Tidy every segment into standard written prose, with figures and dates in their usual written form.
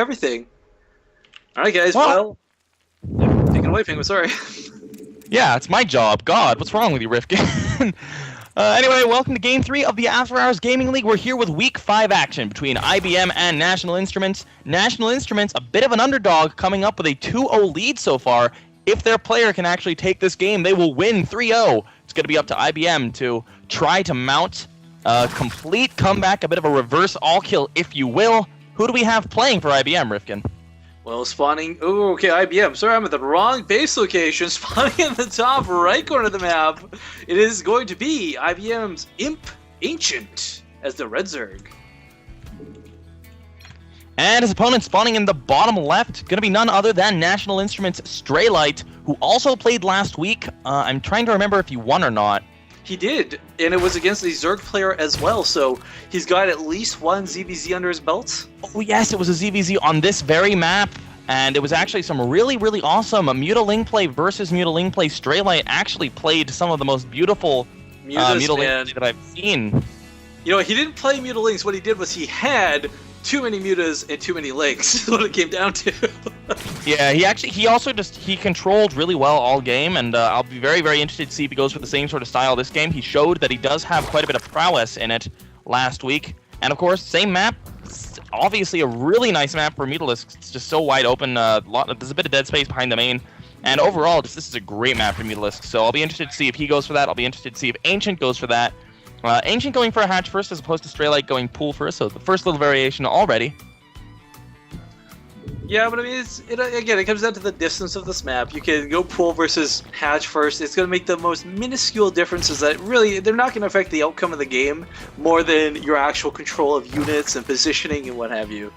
everything. All right, guys. Well, Take it away, PengWin. Sorry. yeah, it's my job. God, what's wrong with you, Rifkin? Anyway, welcome to Game 3 of the After Hours Gaming League. We're here with Week 5 action between IBM and National Instruments. National Instruments, a bit of an underdog, coming up with a 2-0 lead so far. If their player can actually take this game, they will win 3-0. It's going to be up to IBM to try to mount a complete comeback, a bit of a reverse all-kill, if you will. Who do we have playing for IBM, Rifkin? Well, spawning. Oh, okay, IBM. Sorry, I'm at the wrong base location. Spawning in the top right corner of the map. It is going to be IBM's Imp Ancient as the Red Zerg. And his opponent spawning in the bottom left, going to be none other than National Instruments' Straylight, who also played last week. I'm trying to remember if he won or not. He did, and it was against the Zerg player as well, so he's got at least one ZVZ under his belt. Oh yes, it was a ZVZ on this very map, and it was actually some really, really awesome Mutaling play versus Mutaling play. Straylight actually played some of the most beautiful Mutaling play that I've seen. You know, he didn't play Mutalings. What he did was he had too many mutas and too many links. Is what it came down to. Yeah, he controlled really well all game, and I'll be very, very interested to see if he goes for the same sort of style this game. He showed that he does have quite a bit of prowess in it last week, and of course, same map. Obviously, a really nice map for Mutalisk. It's just so wide open. There's a bit of dead space behind the main, and overall, this is a great map for Mutalisk. So I'll be interested to see if he goes for that. I'll be interested to see if Ancient goes for that. Ancient going for a hatch first as opposed to Straylight going pool first, so the first little variation already. Yeah, but I mean, again, it comes down to the distance of this map. You can go pool versus hatch first. It's going to make the most minuscule differences that really, they're not going to affect the outcome of the game more than your actual control of units and positioning and what have you.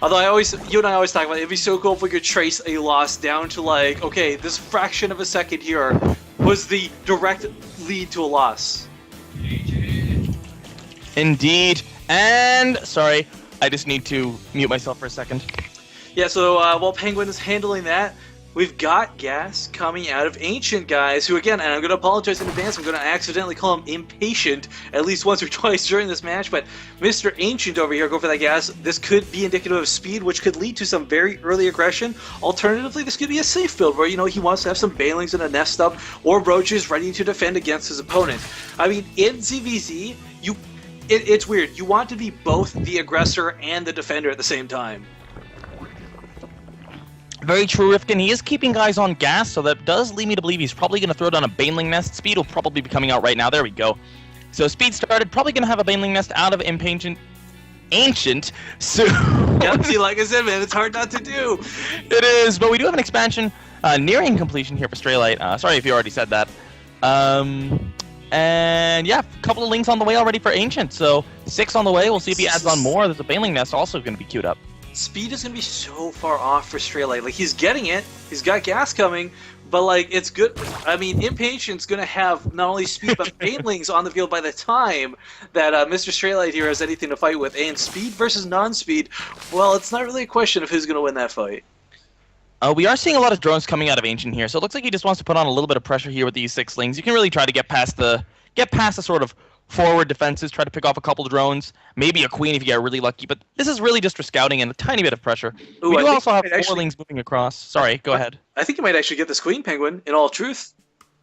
Although you and I always talk about it'd be so cool if we could trace a loss down to like, okay, this fraction of a second here was the direct lead to a loss. Indeed. And, sorry, I just need to mute myself for a second. Yeah, so while PengWin is handling that, we've got gas coming out of Ancient, guys, who again, and I'm going to apologize in advance, I'm going to accidentally call him Impatient at least once or twice during this match, but Mr. Ancient over here, go for that gas. This could be indicative of speed, which could lead to some very early aggression. Alternatively, this could be a safe build where, you know, he wants to have some Banelings and a nest up, or roaches ready to defend against his opponent. I mean, in ZVZ, it's weird. You want to be both the aggressor and the defender at the same time. Very true, Rifkin. He is keeping guys on gas, so that does lead me to believe he's probably going to throw down a Baneling Nest. Speed will probably be coming out right now. There we go. So speed started. Probably going to have a Baneling Nest out of Ancient soon. Yeah, see, like I said, man, it's hard not to do. It is, but we do have an expansion nearing completion here for Straylight. Sorry if you already said that. And yeah, a couple of links on the way already for Ancient. So 6 on the way. We'll see if he adds on more. There's a Baneling Nest also going to be queued up. Speed is going to be so far off for Straylight. Like, he's getting it. He's got gas coming. But, like, it's good. I mean, Impatient's going to have not only speed, but Banelings on the field by the time that Mr. Straylight here has anything to fight with. And speed versus non-speed, well, it's not really a question of who's going to win that fight. We are seeing a lot of drones coming out of Ancient here, so it looks like he just wants to put on a little bit of pressure here with these 6 lings. You can really try to get past the sort of forward defenses, try to pick off a couple of drones, maybe a queen if you get really lucky, but this is really just for scouting and a tiny bit of pressure. Ooh, we do also have 4 lings moving across. Sorry, go ahead. I think you might actually get this queen, PengWin, in all truth.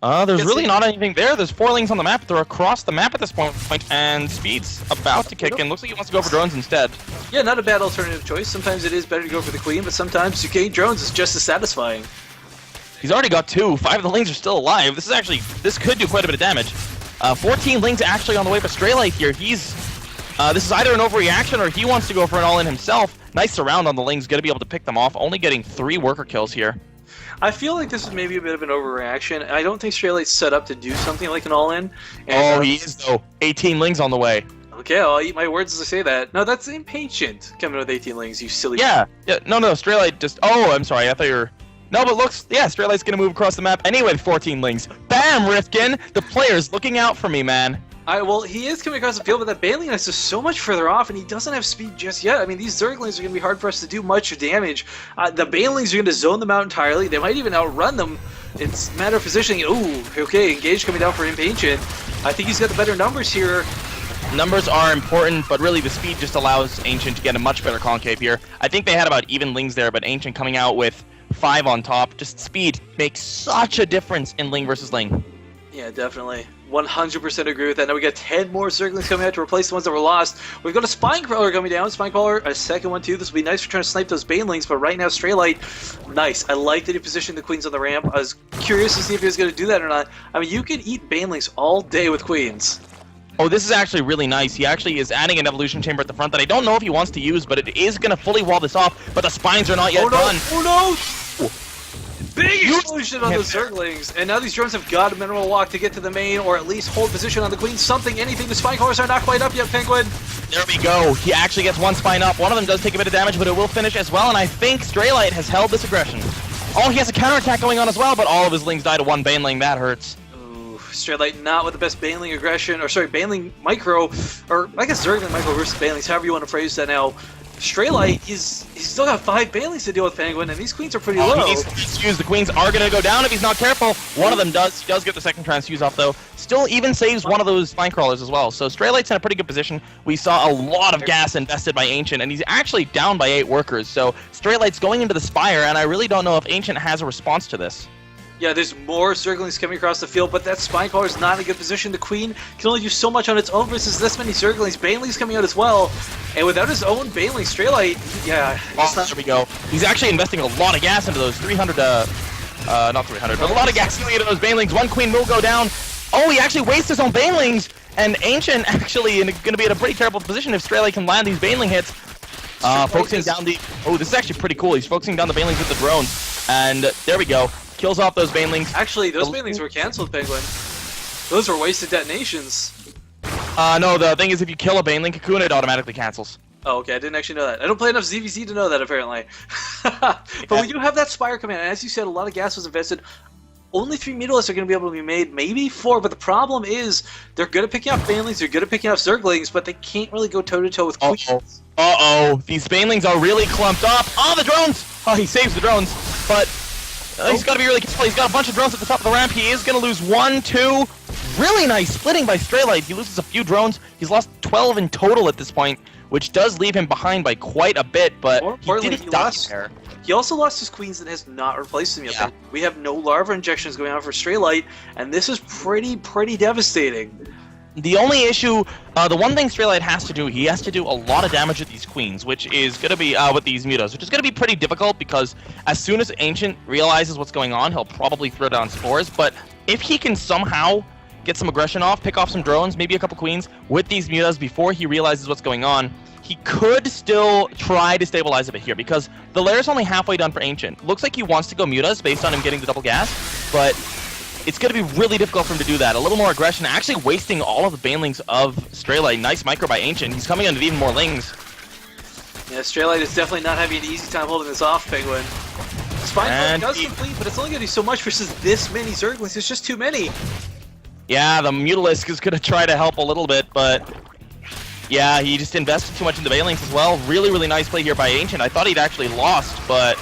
There's really not anything there. There's 4 lings on the map. They're across the map at this point, and Speed's about to kick in. Looks like he wants to go for drones instead. Yeah, not a bad alternative choice. Sometimes it is better to go for the queen, but sometimes 2K drones is just as satisfying. He's already got 2. 5 of the lings are still alive. This could do quite a bit of damage. 14 lings actually on the way for Straylight here. This is either an overreaction or he wants to go for an all-in himself. Nice surround on the lings, gonna be able to pick them off. Only getting 3 worker kills here. I feel like this is maybe a bit of an overreaction. I don't think Straylight's set up to do something like an all-in. Oh, he is though. 18 lings on the way. Okay, I'll eat my words as I say that. No, that's Impatient coming with 18 lings, you silly. Yeah. No, Straylight just... Oh, I'm sorry, I thought you were... No, but Straylight's gonna move across the map anyway with 14 lings. Bam, Rifkin! The player's looking out for me, man. Well, he is coming across the field, but that Baneling Nest is so much further off, and he doesn't have speed just yet. I mean, these Zerglings are going to be hard for us to do much damage. The Banelings are going to zone them out entirely. They might even outrun them. It's a matter of positioning. Ooh, okay, Engage coming down for Impatient. I think he's got the better numbers here. Numbers are important, but really the speed just allows Ancient to get a much better concave here. I think they had about even Lings there, but Ancient coming out with 5 on top. Just speed makes such a difference in Ling versus Ling. Yeah, definitely. 100% agree with that. Now we got 10 more Zerglings coming out to replace the ones that were lost. We've got a Spinecrawler coming down. Spinecrawler, a second one too. This will be nice for trying to snipe those Banelings, but right now Straylight, nice. I like that he positioned the Queens on the ramp. I was curious to see if he was going to do that or not. I mean, you can eat Banelings all day with Queens. Oh, this is actually really nice. He actually is adding an evolution chamber at the front that I don't know if he wants to use, but it is going to fully wall this off, but the spines are not yet done. Oh no! Big explosion on the Zerglings, and now these drones have got a mineral walk to get to the main, or at least hold position on the Queen. Something, anything. The Spinecrawlers are not quite up yet, PengWin. There we go. He actually gets one spine up. One of them does take a bit of damage, but it will finish as well, and I think Straylight has held this aggression. Oh, he has a counterattack going on as well, but all of his Lings die to one Baneling. That hurts. Straylight not with the best Baneling aggression, or sorry, Baneling micro, or I guess Zergling micro versus Banelings, however you want to phrase that now. Straylight, he's still got 5 Banelings to deal with, PengWin, and these Queens are pretty low. He needs to transfuse. The Queens are going to go down if he's not careful. One of them does. He does get the second transfuse off, though. Still even saves one of those Spinecrawlers as well. So Straylight's in a pretty good position. We saw a lot of gas invested by Ancient, and he's actually down by 8 workers. So Straylight's going into the Spire, and I really don't know if Ancient has a response to this. Yeah, there's more Zerglings coming across the field, but that Spinecrawler is not in a good position. The Queen can only do so much on its own versus this many Zerglings. Baneling's coming out as well, and without his own Baneling, Straylight, yeah. There we go. He's actually investing a lot of gas into those 300, not 300, but a lot of gas going into those Banelings. One Queen will go down. Oh, he actually wastes his own Banelings, and Ancient actually going to be in a pretty terrible position if Straylight can land these Baneling hits. Focusing down the... Oh, this is actually pretty cool. He's focusing down the Banelings with the drones, and there we go. Kills off those Banelings. Actually, those Banelings were cancelled, PengWin. Those were wasted detonations. No, the thing is if you kill a Baneling Cocoon, it automatically cancels. Oh, okay, I didn't actually know that. I don't play enough ZVZ to know that, apparently. But we do have that Spire coming in, and as you said, a lot of gas was invested. Only 3 Mutalisks are going to be able to be made, maybe 4, but the problem is they're good at picking up Banelings, they're good at picking up Zerglings, but they can't really go toe-to-toe with Queens. Uh-oh. These Banelings are really clumped up. Oh, the drones! Oh, he saves the drones, but... he's got to be really careful. He's got a bunch of drones at the top of the ramp. He is going to lose 1, 2. Really nice splitting by Straylight. He loses a few drones. He's lost 12 in total at this point, which does leave him behind by quite a bit, but he didn't die there. He also lost his Queens and has not replaced them yet. Yeah. We have no larva injections going on for Straylight, and this is pretty devastating. The only issue, the one thing Straylight has to do, he has to do a lot of damage with these Queens, which is going to be, with these Mutas, which is going to be pretty difficult because as soon as Ancient realizes what's going on, he'll probably throw down Spores, but if he can somehow get some aggression off, pick off some drones, maybe a couple Queens, with these Mutas before he realizes what's going on, he could still try to stabilize a bit here because the lair's only halfway done for Ancient. Looks like he wants to go Mutas based on him getting the double gas, but it's going to be really difficult for him to do that. A little more aggression, actually wasting all of the Banelings of Straylight. Nice micro by Ancient. He's coming into even more Lings. Yeah, Straylight is definitely not having an easy time holding this off, PengWin. Spinecrawler does complete, but it's only going to do so much versus this many Zerglings. It's just too many. Yeah, the Mutalisk is going to try to help a little bit, but... yeah, he just invested too much into Banelings as well. Really, really nice play here by Ancient. I thought he'd actually lost, but...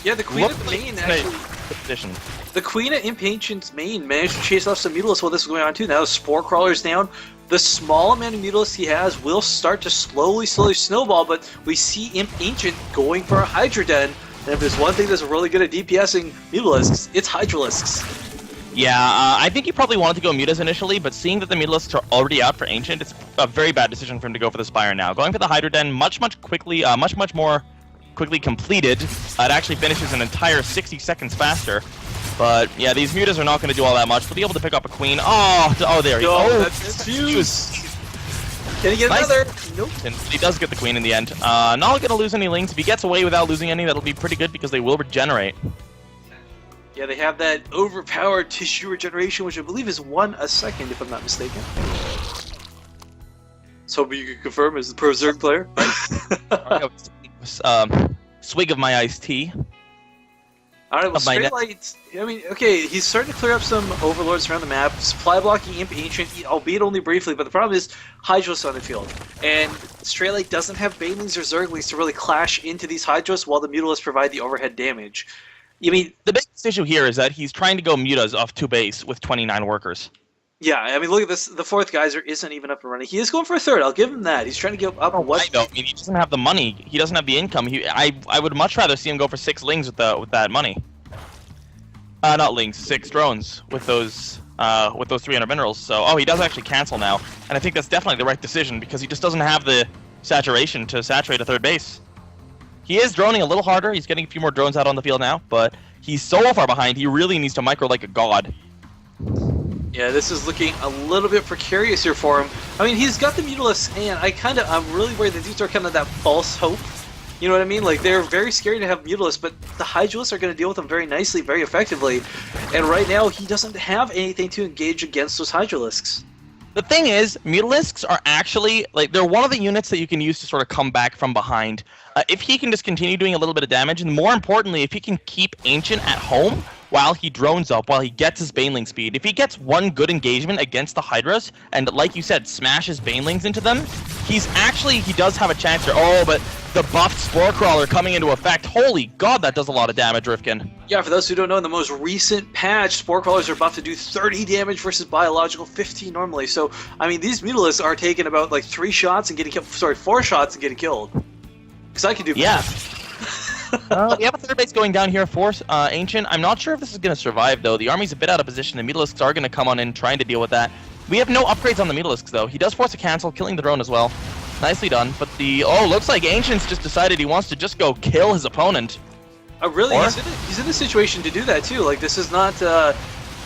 yeah, the Queen of the Main actually... position. The Queen at Imp Ancient's main managed to chase off some Mutalisks while this was going on too. Now the Spore Crawler's down. The small amount of Mutalisks he has will start to slowly snowball, but we see Imp Ancient going for a Hydra Den. And if there's one thing that's really good at DPSing Mutalisks, it's Hydralisks. Yeah, I think he probably wanted to go Mutas initially, but seeing that the Mutalisks are already out for Ancient, it's a very bad decision for him to go for the Spire now. Going for the Hydra Den much more quickly completed. It actually finishes an entire 60 seconds faster. But yeah, these Mutas are not going to do all that much. They'll be able to pick up a Queen. Oh, there he goes. Oh, that's huge. Can he get another? Nope. And he does get the Queen in the end. Not going to lose any Lings. If he gets away without losing any, that'll be pretty good because they will regenerate. Yeah, they have that overpowered tissue regeneration, which I believe is 1 a second, if I'm not mistaken. So you can confirm as the pro Zerg player. Swig of my iced tea. Alright, well, Straylight, I mean, okay, he's starting to clear up some Overlords around the map, supply blocking Imp Ancient, albeit only briefly, but the problem is Hydros on the field. And Straylight doesn't have Banelings or Zerglings to really clash into these Hydros while the Mutalisks provide the overhead damage. I mean, the biggest issue here is that he's trying to go Mutas off 2 base with 29 workers. Yeah, I mean, look at this. The fourth geyser isn't even up and running. He is going for a third. I'll give him that. He's trying to get up. Why though? I mean, he doesn't have the money. He doesn't have the income. I would much rather see him go for 6 lings with that money. Not lings, 6 drones with those 300 minerals. So, oh, he does actually cancel now, and I think that's definitely the right decision because he just doesn't have the saturation to saturate a third base. He is droning a little harder. He's getting a few more drones out on the field now, but he's so far behind. He really needs to micro like a god. Yeah, this is looking a little bit precarious here for him. I mean, he's got the Mutalisks, and I'm really worried that these are kind of that false hope. You know what I mean? Like, they're very scary to have Mutalisks, but the Hydralisks are going to deal with them very nicely, very effectively. And right now, he doesn't have anything to engage against those Hydralisks. The thing is, Mutalisks are actually, like, they're one of the units that you can use to sort of come back from behind. If he can just continue doing a little bit of damage, and more importantly, if he can keep Ancient at home while he drones up, while he gets his Baneling speed. If he gets one good engagement against the Hydras, and like you said, smashes Banelings into them, he does have a chance here. Oh, but the buffed Spore Crawler coming into effect. Holy god, that does a lot of damage, Rifkin. Yeah, for those who don't know, in the most recent patch, Spore Crawlers are buffed to do 30 damage versus Biological 15 normally. So, I mean, these Mutalisks are taking about, like, 3 shots and getting killed. Sorry, 4 shots and getting killed. Because I can do yeah. We have a third base going down here for Ancient. I'm not sure if this is going to survive, though. The army's a bit out of position. The Mutalisks are going to come on in trying to deal with that. We have no upgrades on the Mutalisks, though. He does force a cancel, killing the drone as well. Nicely done. But looks like Ancient's just decided he wants to just go kill his opponent. Really? He's in a situation to do that, too. Like, this is not,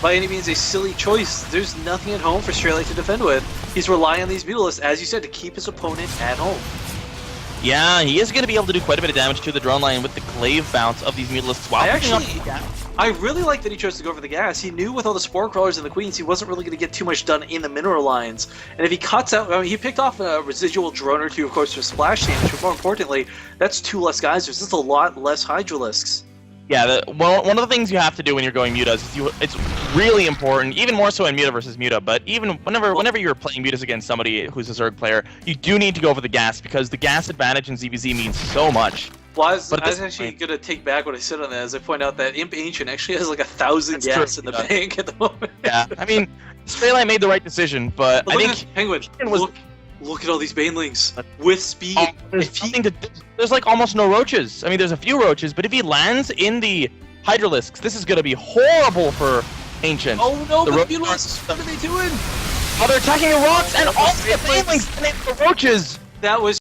by any means, a silly choice. There's nothing at home for Straylight to defend with. He's relying on these Mutalisks, as you said, to keep his opponent at home. Yeah, he is going to be able to do quite a bit of damage to the drone line with the glaive bounce of these Mutalisks. I really like that he chose to go for the gas. He knew with all the Spore Crawlers and the Queens, he wasn't really going to get too much done in the mineral lines. And if he cuts out, I mean, he picked off a residual drone or two, of course, for splash damage, but more importantly, that's 2 less geysers. That's a lot less Hydralisks. Yeah, one of the things you have to do when you're going Mutas is it's really important, even more so in Muta versus Muta, but even whenever you're playing Mutas against somebody who's a Zerg player, you do need to go for the gas, because the gas advantage in ZVZ means so much. Well, I was actually going to take back what I said on that, as I point out that Imp Ancient actually has like 1,000 gas in the bank at the moment. Yeah, I mean, Straylight made the right decision, but I think PengWin, look at all these Banelings with speed. There's like almost no roaches. I mean, there's a few roaches, but if he lands in the Hydralisks, this is going to be horrible for Ancient. Oh no, the Mutalisks, what are they doing? Oh, they're attacking the rocks, and all the Banelings and the roaches. That was